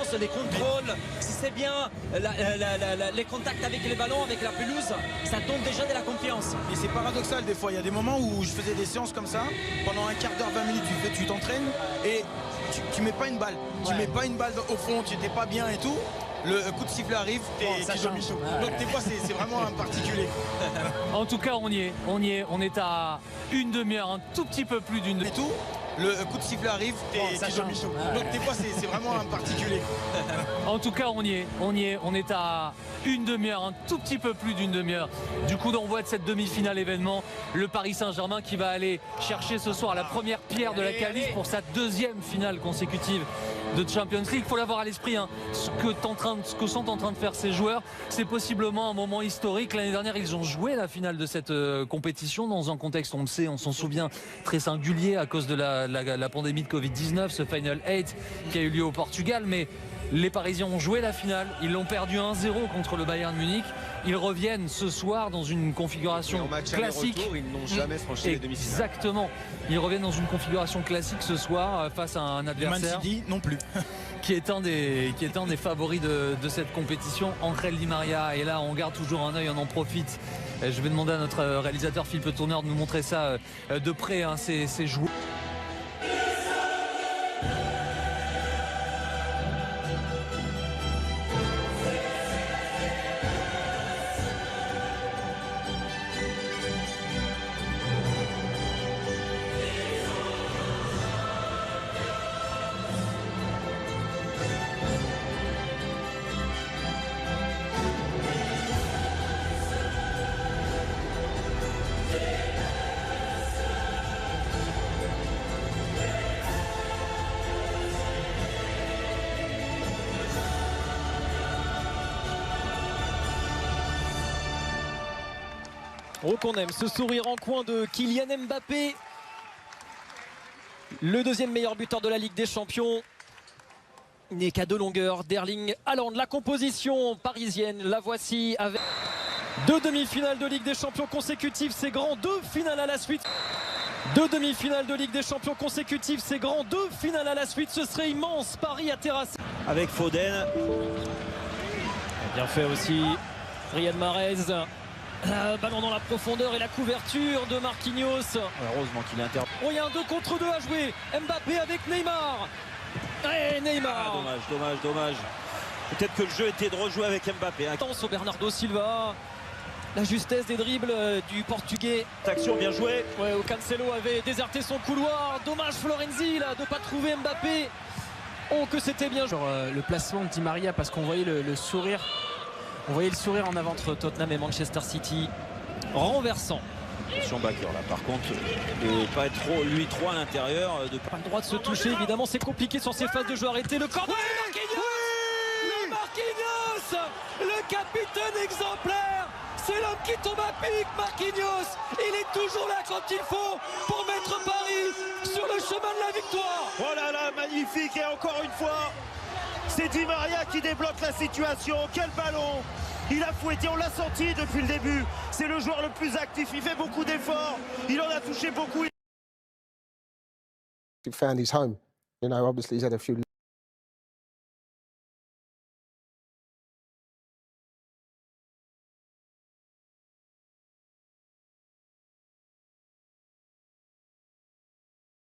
l'ambiance, les contrôles, si c'est bien les contacts avec les ballons, avec la pelouse, ça donne déjà de la confiance. Et c'est paradoxal des fois, il y a des moments où je faisais des séances comme ça, pendant un quart d'heure, 20 minutes, tu t'entraînes et tu mets pas une balle. Tu mets pas une balle au fond, tu n'étais pas bien et tout. Le coup de sifflet arrive et tu changes tout. Donc des fois c'est vraiment un particulier. En tout cas on y est, on est à une demi-heure, un tout petit peu plus d'une demi-heure. Le coup de sifflet arrive et tu changes tout. Donc des fois c'est vraiment un particulier. En tout cas on y est, on est à une demi-heure, un tout petit peu plus d'une demi-heure du coup d'envoi de cette demi-finale événement. Le Paris Saint-Germain qui va aller chercher ce soir la première pierre de la qualif pour sa deuxième finale consécutive de Champions League. Il faut l'avoir à l'esprit, hein. Ce que sont en train de faire ces joueurs, c'est possiblement un moment historique. L'année dernière ils ont joué la finale de cette compétition dans un contexte, on le sait, on s'en souvient, très singulier à cause de la pandémie de Covid-19, ce Final 8 qui a eu lieu au Portugal. Mais les Parisiens ont joué la finale, ils l'ont perdu 1-0 contre le Bayern Munich. Ils reviennent ce soir dans une configuration classique. Retour, ils n'ont jamais franchi les demi-finales. Exactement. Ils reviennent dans une configuration classique ce soir face à un adversaire. Man City non plus. qui est un des favoris de cette compétition, Ángel Di María. Et là on garde toujours un œil, on en profite. Je vais demander à notre réalisateur Philippe Tourneur de nous montrer ça de près, hein, ces joueurs. Oh qu'on aime ce sourire en coin de Kylian Mbappé, le deuxième meilleur buteur de la Ligue des Champions. Il n'est qu'à 2 longueurs d'Erling Haaland. La composition parisienne, la voici avec 2 demi-finales de Ligue des Champions consécutives, c'est grand, 2 finales à la suite. 2 demi-finales de Ligue des Champions consécutives, c'est grand, 2 finales à la suite, ce serait immense. Paris a terrassé. Avec Foden. Bien fait aussi Riyad Mahrez. Ballon dans la profondeur et la couverture de Marquinhos. Heureusement qu'il est interdit. Oh, il y a un 2 contre 2 à jouer. Mbappé avec Neymar. Et Neymar. Dommage. Peut-être que le jeu était de rejouer avec Mbappé. Attention au Bernardo Silva. La justesse des dribbles du Portugais. Action bien jouée. Ouais, Cancelo avait déserté son couloir. Dommage Florenzi là, de ne pas trouver Mbappé. Oh que c'était bien. Sur le placement de Di Maria, parce qu'on voyait le sourire. On voyait le sourire en avant entre Tottenham et Manchester City. Renversant. Attention Bakker là, par contre, de pas être trop à l'intérieur. Pas le droit de se toucher, évidemment, c'est compliqué sur ces phases de jeu arrêté. Le corner de Marquinhos. Le Marquinhos, le capitaine exemplaire. C'est l'homme qui tombe à pic, Marquinhos. Il est toujours là quand il faut pour mettre Paris sur le chemin de la victoire. Oh là là, magnifique, et encore une fois, c'est Di Maria qui débloque la situation. Quel ballon! Il a fouetté, on l'a senti depuis le début. C'est le joueur le plus actif, il fait beaucoup d'efforts. Il en a touché beaucoup. He found his home. You know, obviously he's had a few